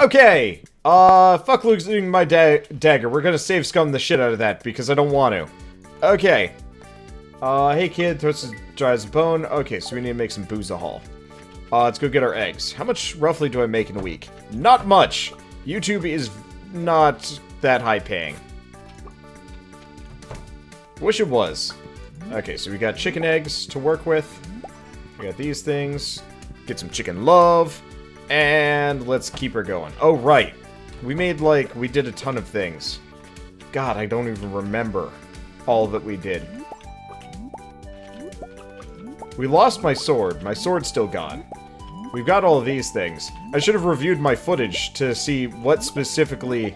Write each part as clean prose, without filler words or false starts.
Okay! Fuck losing my dagger. We're gonna save scum the shit out of that, because I don't want to. Okay. Hey kid, throws as dry as a bone. Okay, so we need to make some boozahol. Let's go get our eggs. How much roughly do I make in a week? Not much! YouTube is not that high paying. Wish it was. Okay, so we got chicken eggs to work with. We got these things. Get some chicken love. And let's keep her going. Oh, right. We did a ton of things. God, I don't even remember all that we did. We lost my sword. My sword's still gone. We've got all of these things. I should have reviewed my footage to see what specifically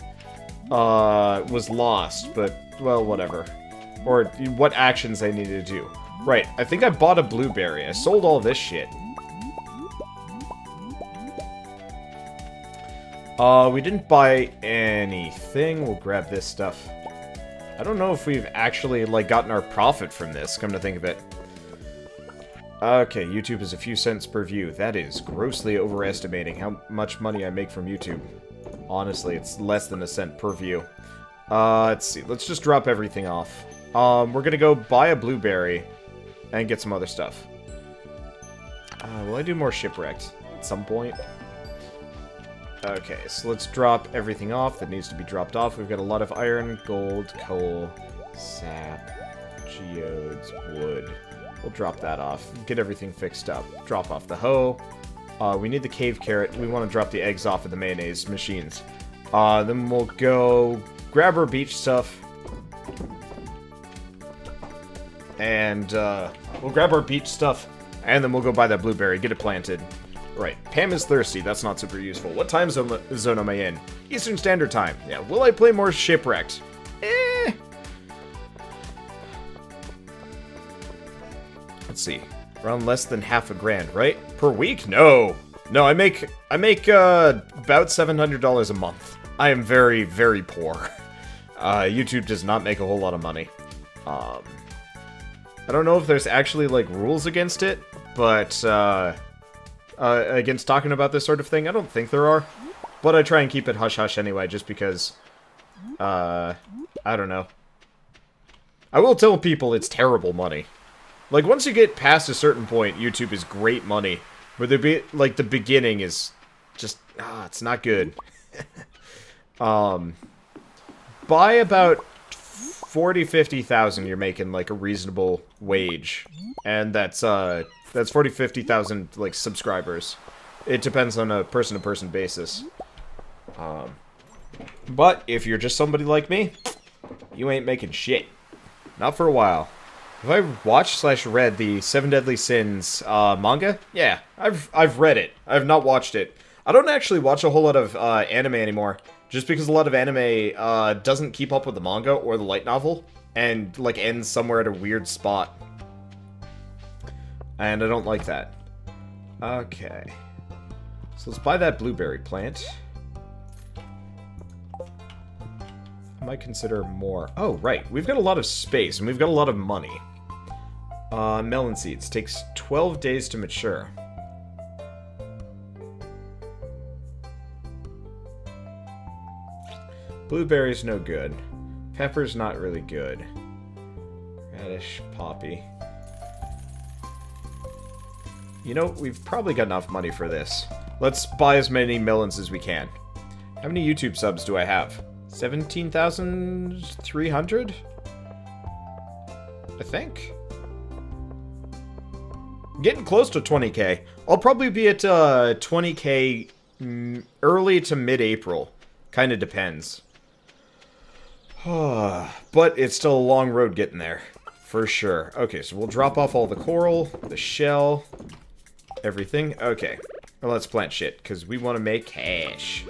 was lost, but, well, whatever. Or what actions I needed to do. Right, I think I bought a blueberry. I sold all this shit. We didn't buy anything. We'll grab this stuff. I don't know if we've actually, gotten our profit from this, come to think of it. Okay, YouTube is a few cents per view. That is grossly overestimating how much money I make from YouTube. Honestly, it's less than a cent per view. Let's see. Let's just drop everything off. We're gonna go buy a blueberry and get some other stuff. Will I do more shipwrecks at some point? Okay, so let's drop everything off that needs to be dropped off. We've got a lot of iron, gold, coal, sap, geodes, wood. We'll drop that off. Get everything fixed up. Drop off the hoe. We need the cave carrot. We want to drop the eggs off of the mayonnaise machines. Then we'll go grab our beach stuff. And we'll grab our beach stuff. And then we'll go buy that blueberry. Get it planted. Right. Pam is thirsty. That's not super useful. What time zone am I in? Eastern Standard Time. Yeah. Will I play more Shipwrecked? Let's see. Around less than half a grand, right? Per week? No. No, I make about $700 a month. I am very, very poor. YouTube does not make a whole lot of money. I don't know if there's actually, rules against it, but, against talking about this sort of thing. I don't think there are. But I try and keep it hush-hush anyway, just because, I don't know. I will tell people it's terrible money. Once you get past a certain point, YouTube is great money. Where the beginning is just, it's not good. By about 40,000-50,000, you're making, a reasonable wage. And that's 40,000-50,000, subscribers. It depends on a person-to-person basis. But if you're just somebody like me, you ain't making shit. Not for a while. Have I watched/read the Seven Deadly Sins manga? Yeah, I've read it. I have not watched it. I don't actually watch a whole lot of anime anymore, just because a lot of anime doesn't keep up with the manga or the light novel, and ends somewhere at a weird spot. And I don't like that. Okay. So let's buy that blueberry plant. I might consider more. Oh, right. We've got a lot of space, and we've got a lot of money. Melon seeds. Takes 12 days to mature. Blueberry's no good. Pepper's not really good. Radish, poppy. You know, we've probably got enough money for this. Let's buy as many melons as we can. How many YouTube subs do I have? 17,300? I think? Getting close to 20k. I'll probably be at 20k early to mid-April. Kinda depends. But it's still a long road getting there. For sure. Okay, so we'll drop off all the coral, the shell, everything. Okay. Well, let's plant shit, because we want to make cash.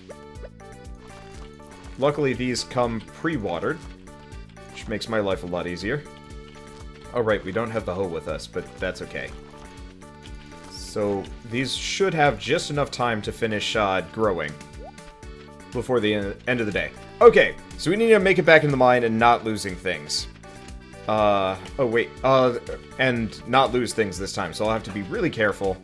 Luckily, these come pre-watered, which makes my life a lot easier. Oh, right, we don't have the hoe with us, but that's okay. So, these should have just enough time to finish growing before the end of the day. Okay, so we need to make it back in the mine and not losing things. Oh, wait. And not lose things this time, so I'll have to be really careful.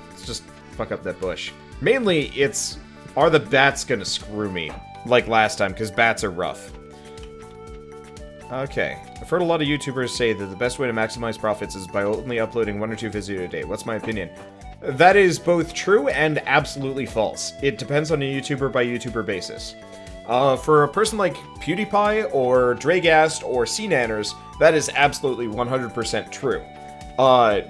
Let's just fuck up that bush. Mainly, it's Are the bats gonna screw me? Like last time, because bats are rough. Okay. I've heard a lot of YouTubers say that the best way to maximize profits is by only uploading 1 or 2 videos a day. What's my opinion? That is both true and absolutely false. It depends on a YouTuber by YouTuber basis. For a person like PewDiePie or Dragast or CNanners, that is absolutely 100% true.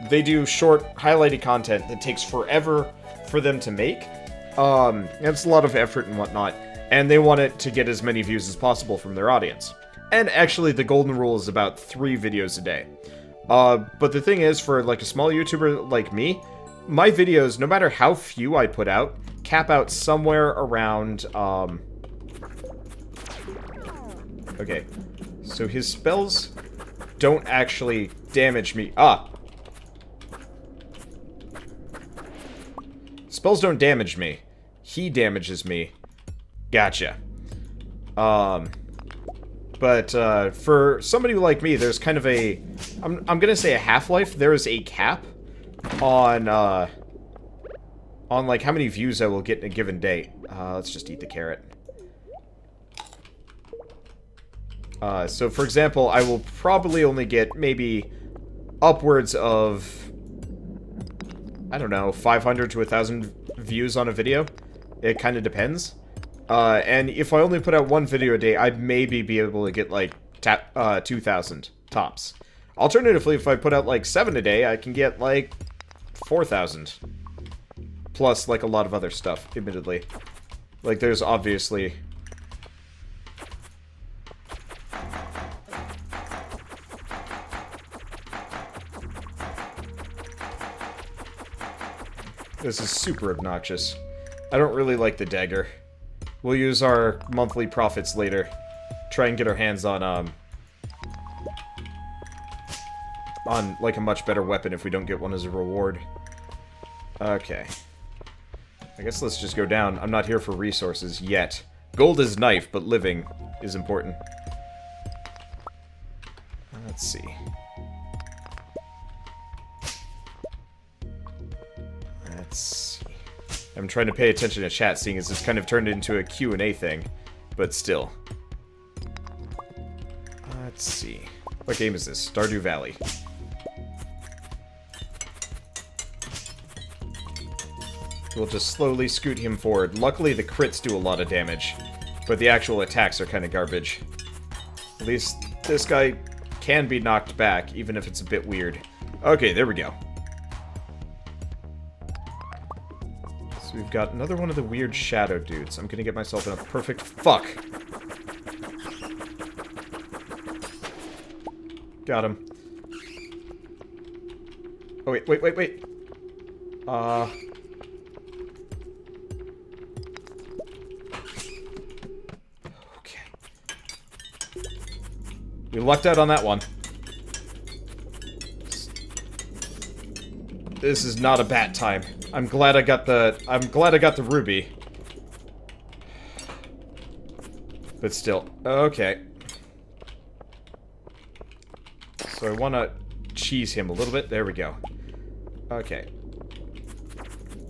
They do short, highlighted content that takes forever for them to make. It's a lot of effort and whatnot, and they want it to get as many views as possible from their audience. And actually, the golden rule is about 3 videos a day. But the thing is, for like a small YouTuber like me, my videos, no matter how few I put out, cap out somewhere around, okay, so his spells don't actually damage me. Spells don't damage me. He damages me. Gotcha. But for somebody like me, there's kind of a... I'm gonna say a half-life. There is a cap on like how many views I will get in a given day. Let's just eat the carrot. So for example, I will probably only get maybe upwards of, I don't know, 500 to 1,000 views on a video. It kind of depends. And if I only put out 1 video a day, I'd maybe be able to get like 2,000 tops. Alternatively, if I put out like 7 a day, I can get like 4,000. Plus like a lot of other stuff, admittedly. Like there's obviously... This is super obnoxious. I don't really like the dagger. We'll use our monthly profits later. Try and get our hands on like a much better weapon if we don't get one as a reward. Okay. I guess let's just go down. I'm not here for resources yet. Gold is knife, but living is important. Let's see. Let's see. I'm trying to pay attention to chat, seeing as it's kind of turned into a Q&A thing. But still. Let's see. What game is this? Stardew Valley. We'll just slowly scoot him forward. Luckily, the crits do a lot of damage. But the actual attacks are kind of garbage. At least this guy can be knocked back, even if it's a bit weird. Okay, there we go. So we've got another one of the weird shadow dudes. I'm gonna get myself in a perfect... Fuck! Got him. Oh, wait. Okay. We lucked out on that one. This is not a bat time. I'm glad I got the ruby. But still. Okay. So I want to cheese him a little bit. There we go. Okay.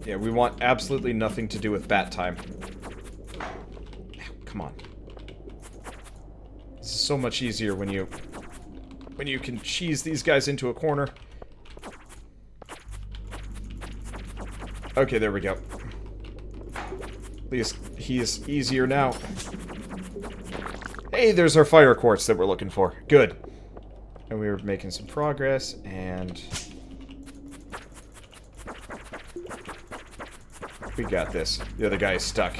Yeah, we want absolutely nothing to do with bat time. Come on. This is so much easier when you can cheese these guys into a corner. Okay, there we go. At least he is easier now. Hey, there's our fire quartz that we're looking for. Good. And we were making some progress, and... we got this. The other guy is stuck.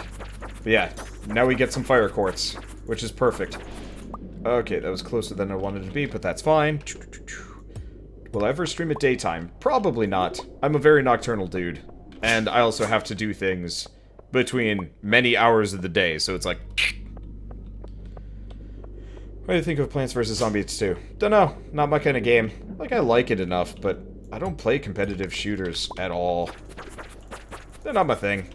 But yeah, now we get some fire quartz, which is perfect. Okay, that was closer than I wanted to be, but that's fine. Will I ever stream at daytime? Probably not. I'm a very nocturnal dude. And I also have to do things between many hours of the day, so it's like... What do you think of Plants vs. Zombies 2? Dunno, not my kind of game. Like, I like it enough, but I don't play competitive shooters at all. They're not my thing.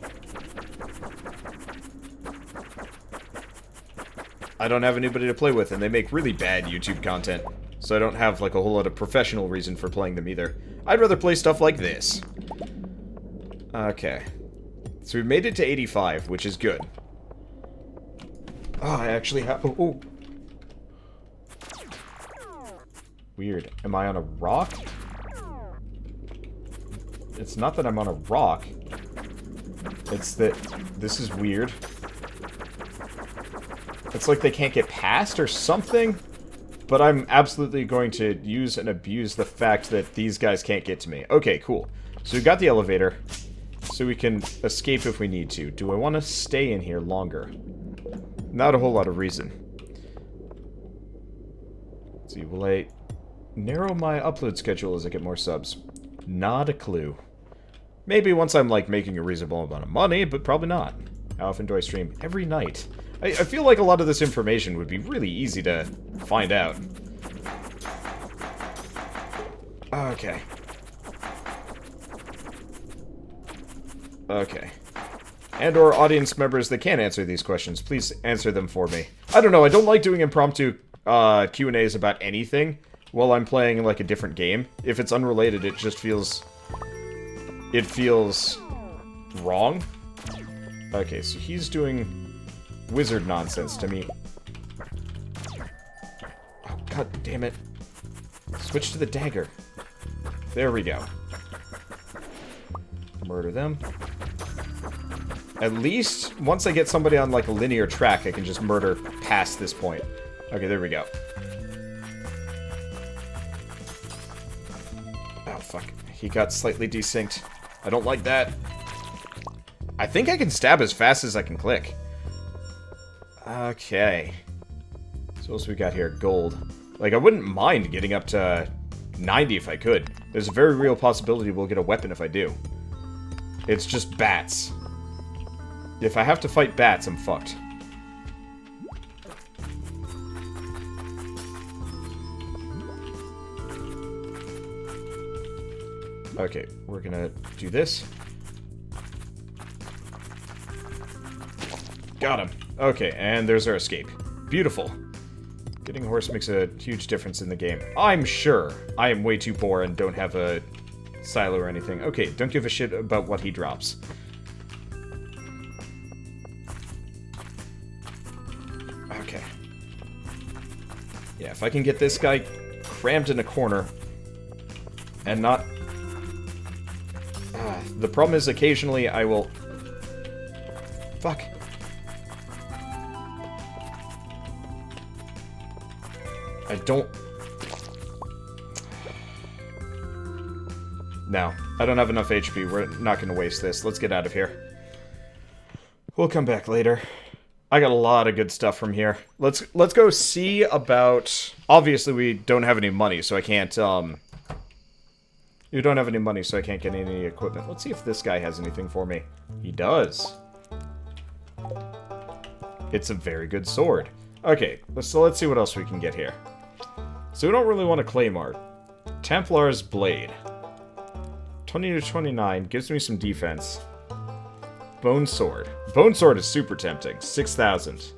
I don't have anybody to play with, and they make really bad YouTube content. So I don't have, like, a whole lot of professional reason for playing them either. I'd rather play stuff like this. Okay. So we made it to 85, which is good. Oh, I actually have... Oh. Weird. Am I on a rock? It's not that I'm on a rock. It's that... This is weird. It's like they can't get past or something. But I'm absolutely going to use and abuse the fact that these guys can't get to me. Okay, cool. So we got the elevator. So we can escape if we need to. Do I want to stay in here longer? Not a whole lot of reason. Let's see, will I narrow my upload schedule as I get more subs? Not a clue. Maybe once I'm, like, making a reasonable amount of money, but probably not. How often do I stream? Every night. I feel like a lot of this information would be really easy to find out. Okay. Okay. And or audience members that can't answer these questions, please answer them for me. I don't know, I don't like doing impromptu Q&As about anything while I'm playing, like, a different game. If it's unrelated, it just feels... It feels... wrong. Okay, so he's doing wizard nonsense to me. Oh, god damn it. Switch to the dagger. There we go. Murder them. At least, once I get somebody on, like, a linear track, I can just murder past this point. Okay, there we go. Oh, fuck. He got slightly desynced. I don't like that. I think I can stab as fast as I can click. Okay. So what else we got here? Gold. Like, I wouldn't mind getting up to 90 if I could. There's a very real possibility we'll get a weapon if I do. It's just bats. If I have to fight bats, I'm fucked. Okay, we're gonna do this. Got him. Okay, and there's our escape. Beautiful. Getting a horse makes a huge difference in the game. I'm sure. I am way too poor and don't have a silo or anything. Okay, don't give a shit about what he drops. Okay. Yeah, if I can get this guy crammed in a corner and not... the problem is occasionally I will... Fuck. I don't... No, I don't have enough HP. We're not going to waste this. Let's get out of here. We'll come back later. I got a lot of good stuff from here. Let's go see about... Obviously, we don't have any money, so I can't, You don't have any money, so I can't get any equipment. Let's see if this guy has anything for me. He does. It's a very good sword. Okay, so let's see what else we can get here. So we don't really want a claymore. Templar's Blade. 20 to 29 gives me some defense. Bone Sword. Bone Sword is super tempting. 6,000.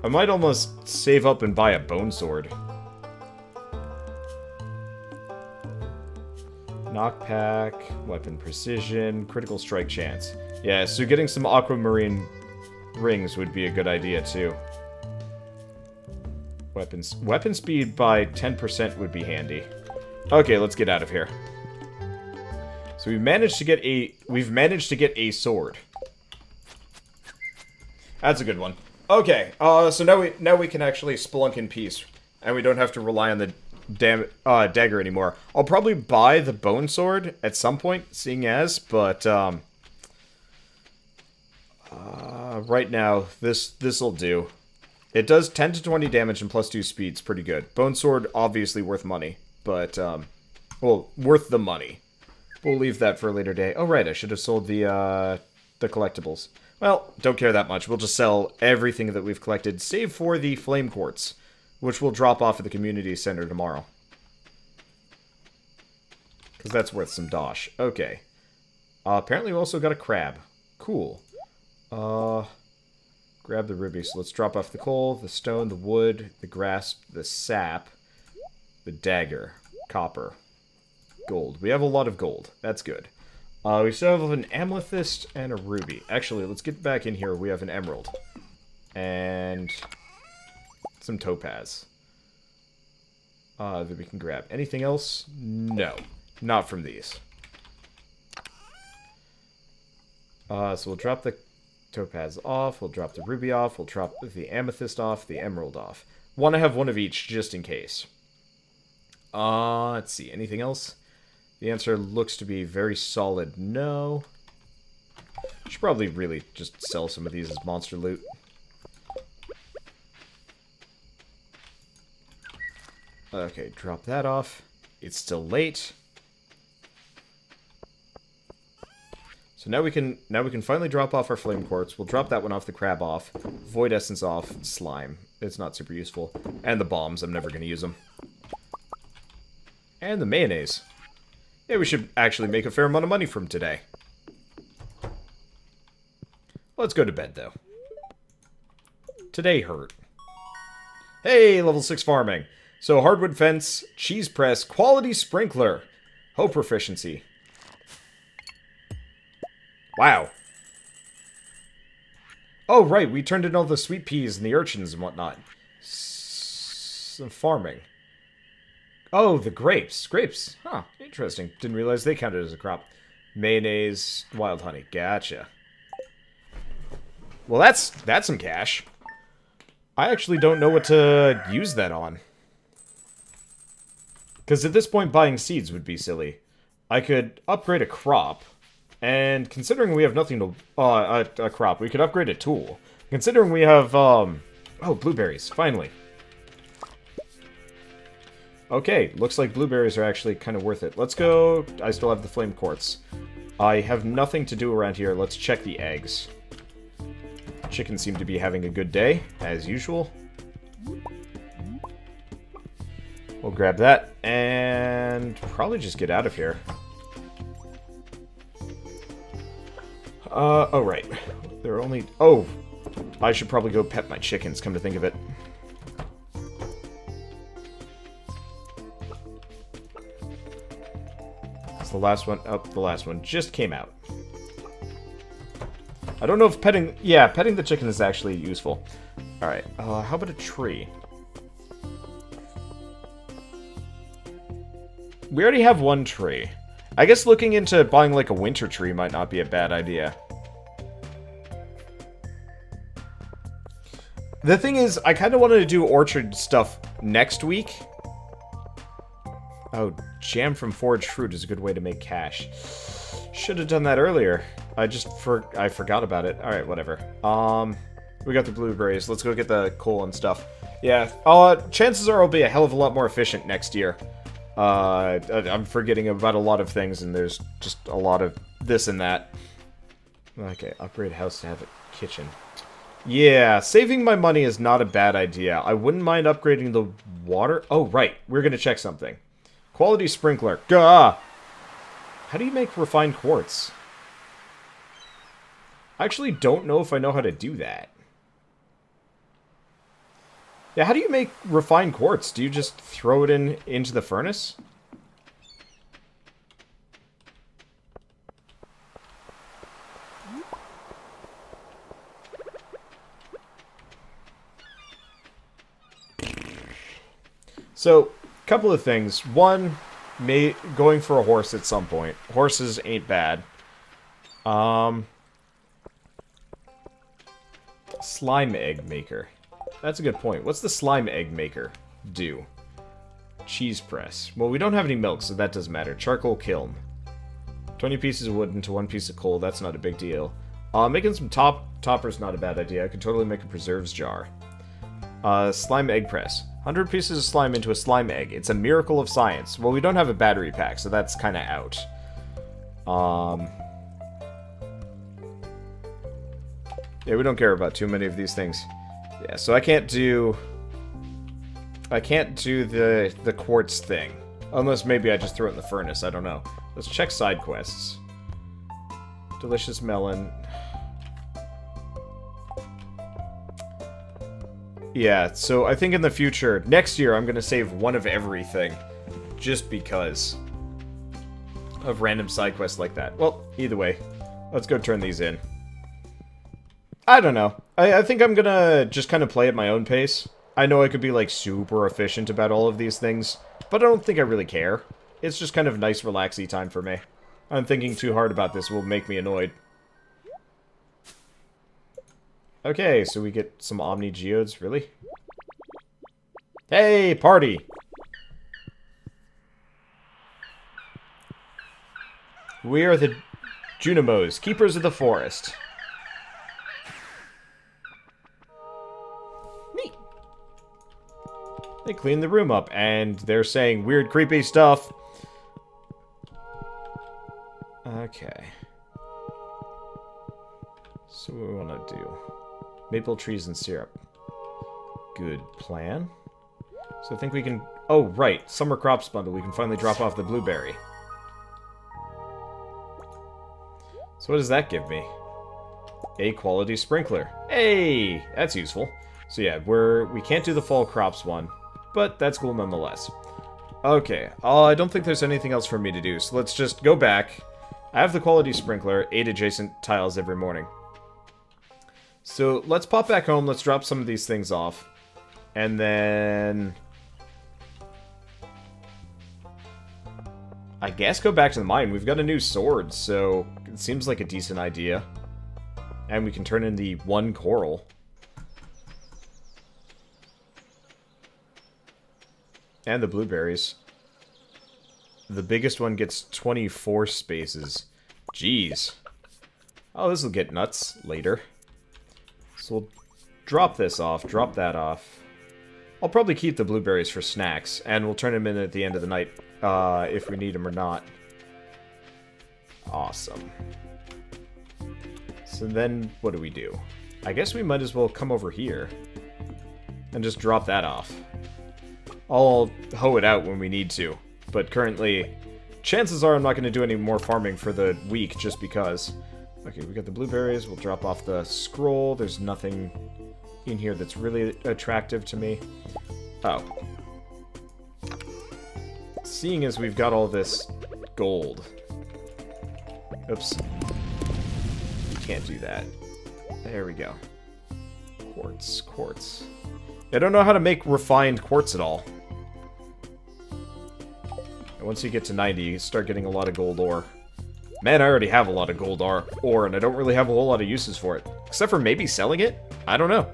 I might almost save up and buy a Bone Sword. Knockback, weapon precision, critical strike chance. Yeah, so getting some aquamarine rings would be a good idea too. Weapon speed by 10% would be handy. Okay, let's get out of here. So we've managed to get a sword. That's a good one. Okay, so now we can actually spelunk in peace, and we don't have to rely on the dagger anymore. I'll probably buy the bone sword at some point, seeing as, but right now this'll do. It does 10 to 20 damage and plus 2 speeds, pretty good. Bone sword obviously worth money, but well, worth the money. We'll leave that for a later day. Oh right, I should have sold the collectibles. Well, don't care that much. We'll just sell everything that we've collected, save for the flame quartz, which we'll drop off at the community center tomorrow. Because that's worth some dosh. Okay. Apparently we also got a crab. Cool. Grab the ruby. So let's drop off the coal, the stone, the wood, the grass, the sap, the dagger, copper, gold. We have a lot of gold. That's good. We still have an amethyst and a ruby. Actually, let's get back in here. We have an emerald. And some topaz. That we can grab. Anything else? No. Not from these. So we'll drop the topaz off. We'll drop the ruby off. We'll drop the amethyst off. The emerald off. Want to have one of each, just in case. Let's see. Anything else? The answer looks to be very solid no. Should probably really just sell some of these as monster loot. Okay, drop that off. It's still late. So now we can finally drop off our flame quartz. We'll drop that one off, the crab off, void essence off, slime. It's not super useful. And the bombs, I'm never going to use them. And the mayonnaise. Yeah, we should actually make a fair amount of money from today. Let's go to bed, though. Today hurt. Hey, level 6 farming. So, hardwood fence, cheese press, quality sprinkler. Hope proficiency. Wow. Oh, right, we turned in all the sweet peas and the urchins and whatnot. Some farming. Oh, the grapes. Grapes. Huh, interesting. Didn't realize they counted as a crop. Mayonnaise, wild honey. Gotcha. Well, that's some cash. I actually don't know what to use that on. Because at this point, buying seeds would be silly. I could upgrade a crop, and considering we have nothing to... a crop, we could upgrade a tool. Considering we have, oh, blueberries, finally. Okay, looks like blueberries are actually kind of worth it. Let's go... I still have the flame quartz. I have nothing to do around here. Let's check the eggs. Chickens seem to be having a good day, as usual. We'll grab that, and probably just get out of here. Oh, right. There are only... Oh! I should probably go pet my chickens, come to think of it. That's the last one. Oh, the last one just came out. I don't know if petting... Yeah, petting the chicken is actually useful. Alright, how about a tree? We already have one tree. I guess looking into buying, like, a winter tree might not be a bad idea. The thing is, I kind of wanted to do orchard stuff next week. Oh, jam from foraged fruit is a good way to make cash. Should have done that earlier. I forgot about it. Alright, whatever. We got the blueberries. Let's go get the coal and stuff. Yeah, chances are I'll be a hell of a lot more efficient next year. I'm forgetting about a lot of things, and there's just a lot of this and that. Okay, upgrade house to have a kitchen. Yeah, saving my money is not a bad idea. I wouldn't mind upgrading the water. Oh, right. We're going to check something. Quality sprinkler. Gah! How do you make refined quartz? I actually don't know if I know how to do that. Yeah, how do you make refined quartz? Do you just throw it into the furnace? So, a couple of things. One, going for a horse at some point. Horses ain't bad. Slime egg maker. That's a good point. What's the slime egg maker do? Cheese press. Well, we don't have any milk, so that doesn't matter. Charcoal kiln. 20 pieces of wood into 1 piece of coal. That's not a big deal. Making some topper's not a bad idea. I could totally make a preserves jar. Slime egg press. 100 pieces of slime into a slime egg. It's a miracle of science. Well, we don't have a battery pack, so that's kind of out. Yeah, we don't care about too many of these things. Yeah, so I can't do the quartz thing. Unless maybe I just throw it in the furnace, I don't know. Let's check side quests. Delicious melon. Yeah, so I think in the future, next year, I'm going to save one of everything. Just because. of random side quests like that. Well, either way, let's go turn these in. I don't know. I think I'm gonna just kind of play at my own pace. I know I could be, like, super efficient about all of these things, but I don't think I really care. It's just kind of nice, relaxy time for me. I'm thinking too hard about this will make me annoyed. Okay, so we get some Omni Geodes, really? Hey, party! We are the Junimos, keepers of the forest. Neat. They clean the room up, and they're saying weird, creepy stuff. Okay. So what we want to do? Maple trees and syrup. Good plan. So I think we can... Oh, right. Summer crops bundle. We can finally drop off the blueberry. So what does that give me? A quality sprinkler. Hey! That's useful. So yeah, we can't do the fall crops one, but that's cool nonetheless. Okay. I don't think there's anything else for me to do, so let's just go back. I have the quality sprinkler, 8 adjacent tiles every morning. So let's pop back home, let's drop some of these things off. And then... I guess go back to the mine. We've got a new sword, so it seems like a decent idea. And we can turn in the 1 coral. And the blueberries. The biggest one gets 24 spaces. Jeez. Oh, this will get nuts later. So we'll drop this off, drop that off. I'll probably keep the blueberries for snacks, and we'll turn them in at the end of the night, if we need them or not. Awesome. So then, what do? I guess we might as well come over here and just drop that off. I'll hoe it out when we need to, but currently, chances are I'm not going to do any more farming for the week just because. Okay, we got the blueberries. We'll drop off the scroll. There's nothing in here that's really attractive to me. Oh. Seeing as we've got all this gold. Oops. Can't do that. There we go. Quartz. I don't know how to make refined quartz at all. And once you get to 90, you start getting a lot of gold ore. Man, I already have a lot of gold ore, and I don't really have a whole lot of uses for it. Except for maybe selling it? I don't know.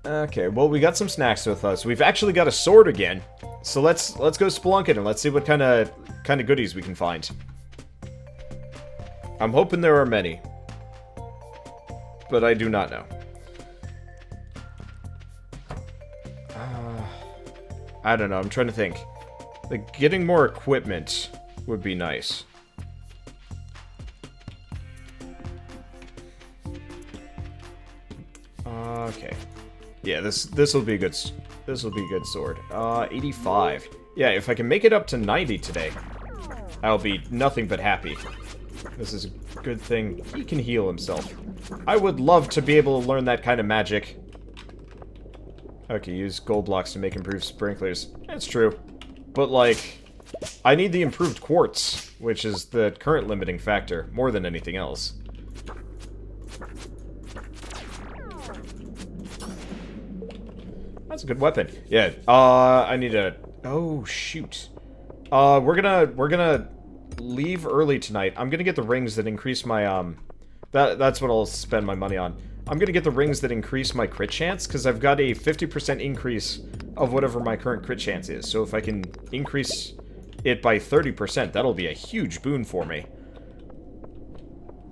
Okay, well, we got some snacks with us. We've actually got a sword again. So let's go spelunking and let's see what kind of goodies we can find. I'm hoping there are many. But I do not know. I don't know, I'm trying to think. Like, getting more equipment would be nice. Okay. Yeah, this will be a good sword. 85. Yeah, if I can make it up to 90 today, I'll be nothing but happy. This is a good thing. He can heal himself. I would love to be able to learn that kind of magic. Okay, use gold blocks to make improved sprinklers. That's true. But, like, I need the improved quartz, which is the current limiting factor, more than anything else. That's a good weapon. Yeah, I need a... Oh, shoot. We're gonna leave early tonight. I'm gonna get the rings that increase my, That's what I'll spend my money on. I'm gonna get the rings that increase my crit chance, because I've got a 50% increase of whatever my current crit chance is. So if I can increase it by 30%, that'll be a huge boon for me.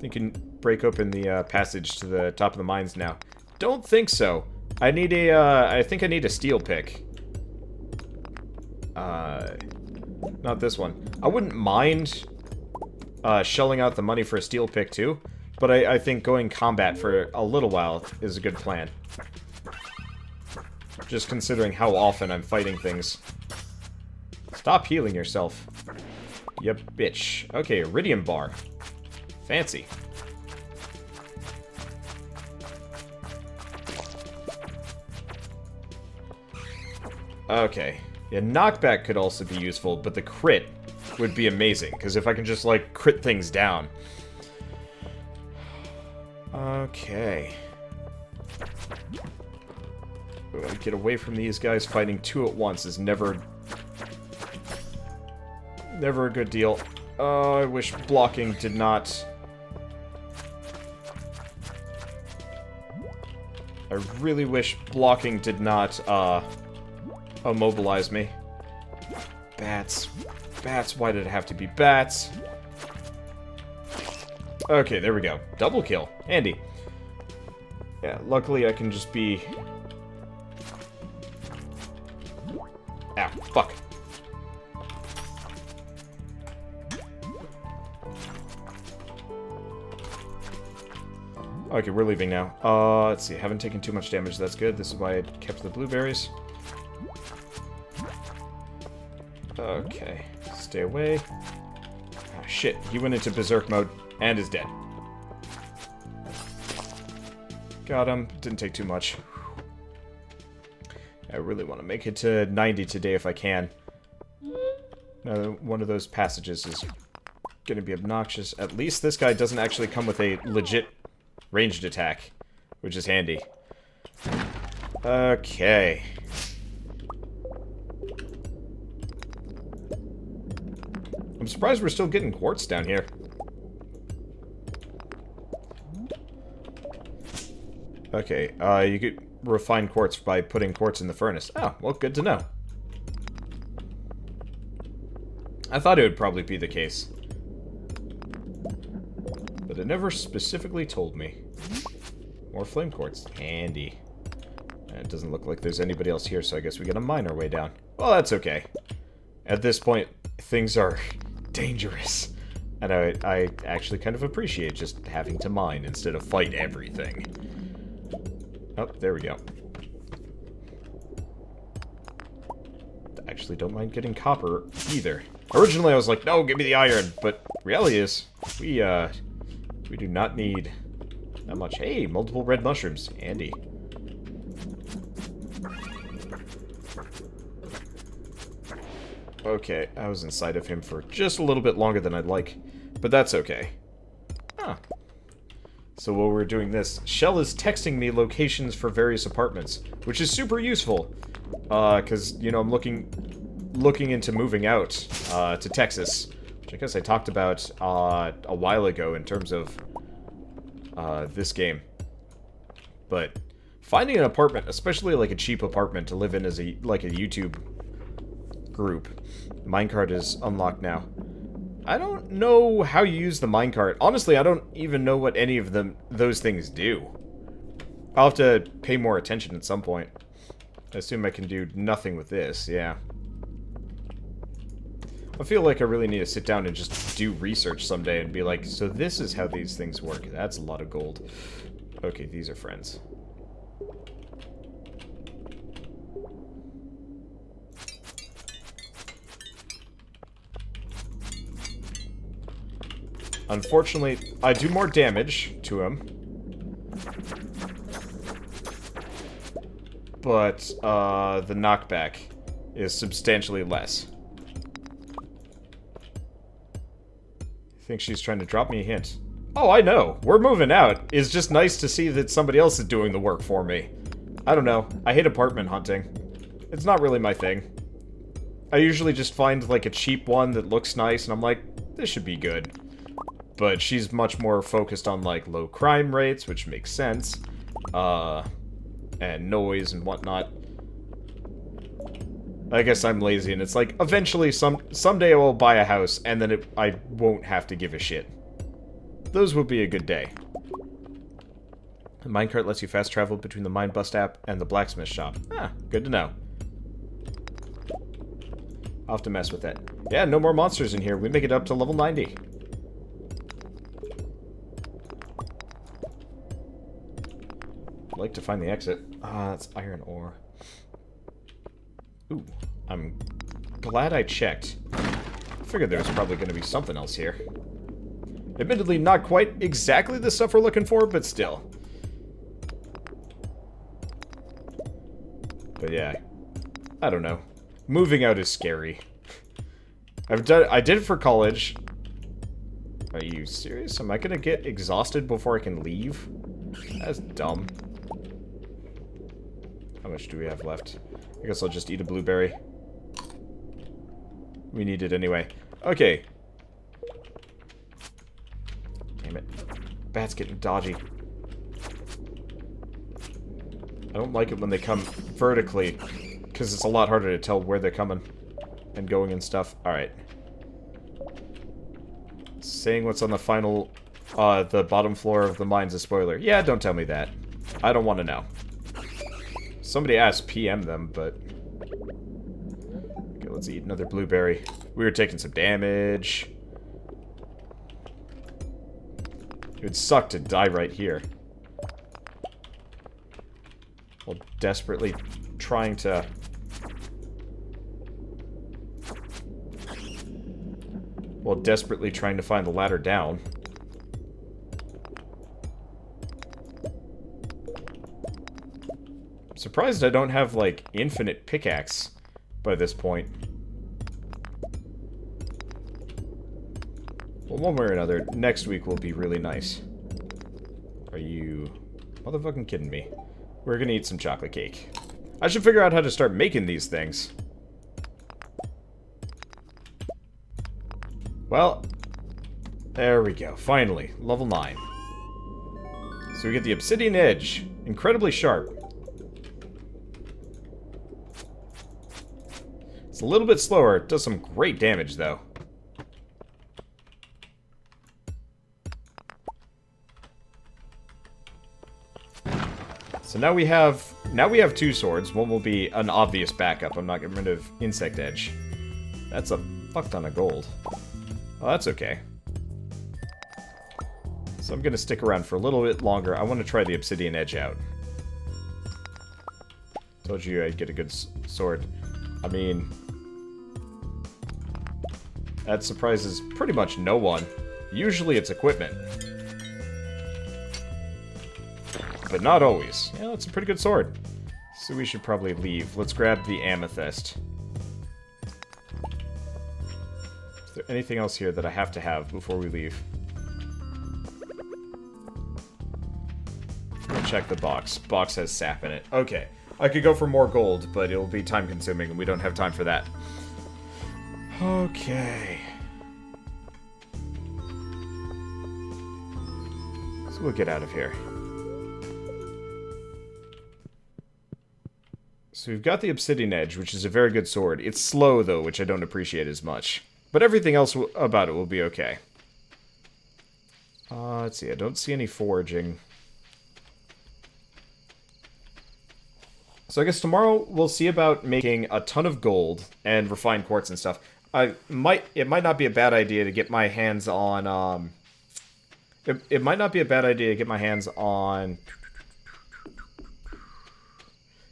You can break open the passage to the top of the mines now. Don't think so. I need a, I think I need a steel pick. Not this one. I wouldn't mind shelling out the money for a steel pick too, but I think going combat for a little while is a good plan. Just considering how often I'm fighting things. Stop healing yourself. Yep, bitch. Okay, iridium bar. Fancy. Okay. Yeah, knockback could also be useful, but the crit would be amazing, because if I can just, like, crit things down. Okay. Get away from these guys. Fighting two at once is never a good deal. Oh, I wish blocking did not... I really wish blocking did not, immobilize me. Bats. Bats, why did it have to be bats? Okay, there we go. Double kill. Handy. Yeah, luckily I can just be... Ah, fuck. Okay, we're leaving now. Let's see. Haven't taken too much damage. That's good. This is why I kept the blueberries. Okay. Stay away. Ah, shit. He went into berserk mode and is dead. Got him. Didn't take too much. I really want to make it to 90 today if I can. One of those passages is going to be obnoxious. At least this guy doesn't actually come with a legit ranged attack, which is handy. Okay. I'm surprised we're still getting quartz down here. Okay, you could refine quartz by putting quartz in the furnace. Oh, well, good to know. I thought it would probably be the case. But it never specifically told me. More flame quartz. Handy. And it doesn't look like there's anybody else here, so I guess we gotta mine our way down. Well, that's okay. At this point, things are dangerous. And I actually kind of appreciate just having to mine instead of fight everything. Oh, there we go. Actually don't mind getting copper either. Originally I was like, no, give me the iron, but reality is, we do not need that much. Hey, multiple red mushrooms. Handy. Okay, I was inside of him for just a little bit longer than I'd like, but that's okay. Huh. So while we're doing this, Shell is texting me locations for various apartments, which is super useful, because, you know, I'm looking into moving out to Texas, which I guess I talked about a while ago in terms of this game. But finding an apartment, especially like a cheap apartment to live in as like a YouTube group. Minecart is unlocked now. I don't know how you use the minecart. Honestly, I don't even know what any of those things do. I'll have to pay more attention at some point. I assume I can do nothing with this, yeah. I feel like I really need to sit down and just do research someday and be like, so this is how these things work. That's a lot of gold. Okay, these are friends. Unfortunately, I do more damage to him. But, the knockback is substantially less. I think she's trying to drop me a hint. Oh, I know. We're moving out. It's just nice to see that somebody else is doing the work for me. I don't know. I hate apartment hunting. It's not really my thing. I usually just find, like, a cheap one that looks nice, and I'm like, this should be good. But she's much more focused on, like, low crime rates, which makes sense. And noise and whatnot. I guess I'm lazy, and it's like, eventually, someday I will buy a house, and then I won't have to give a shit. Those would be a good day. The minecart lets you fast travel between the mine bust app and the blacksmith shop. Ah, good to know. I'll have to mess with that. Yeah, no more monsters in here. We make it up to level 90. I'd like to find the exit. Ah, that's iron ore. Ooh, I'm glad I checked. I figured there was probably going to be something else here. Admittedly, not quite exactly the stuff we're looking for, but still. But yeah, I don't know. Moving out is scary. I did it for college. Are you serious? Am I gonna get exhausted before I can leave? That's dumb. How much do we have left? I guess I'll just eat a blueberry. We need it anyway. Okay. Damn it. Bat's getting dodgy. I don't like it when they come vertically, because it's a lot harder to tell where they're coming and going and stuff. Alright. Saying what's on the final, the bottom floor of the mine's a spoiler. Yeah, don't tell me that. I don't want to know. Somebody asked PM them, but... Okay, let's eat another blueberry. We were taking some damage. It would suck to die right here. While desperately trying to... While desperately trying to find the ladder down. I'm surprised I don't have, like, infinite pickaxe by this point. Well, one way or another, next week will be really nice. Are you motherfucking kidding me? We're gonna eat some chocolate cake. I should figure out how to start making these things. Well, there we go. Finally, level 9. So we get the obsidian edge. Incredibly sharp. It's a little bit slower. It does some great damage, though. So now we have 2 swords. One will be an obvious backup. I'm not getting rid of insect edge. That's a fuck ton of gold. Well, that's okay. So I'm gonna stick around for a little bit longer. I want to try the obsidian edge out. Told you I'd get a good sword. I mean, that surprises pretty much no one. Usually it's equipment. But not always. Yeah, that's a pretty good sword. So we should probably leave. Let's grab the amethyst. Is there anything else here that I have to have before we leave? I'll check the box. Box has sap in it. Okay. I could go for more gold, but it'll be time consuming and we don't have time for that. Okay. So we'll get out of here. So we've got the obsidian edge, which is a very good sword. It's slow, though, which I don't appreciate as much. But everything else about it will be okay. Let's see. I don't see any foraging. So I guess tomorrow we'll see about making a ton of gold and refined quartz and stuff. It might not be a bad idea to get my hands on, it might not be a bad idea to get my hands on...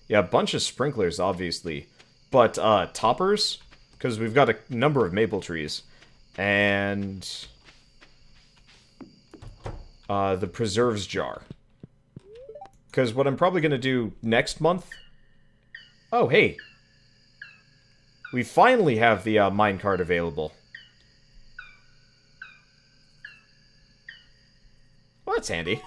Yeah, a bunch of sprinklers, obviously. But, toppers, because we've got a number of maple trees. And... the preserves jar. Because what I'm probably going to do next month... Oh, hey! We finally have the, minecart available. Well, that's handy.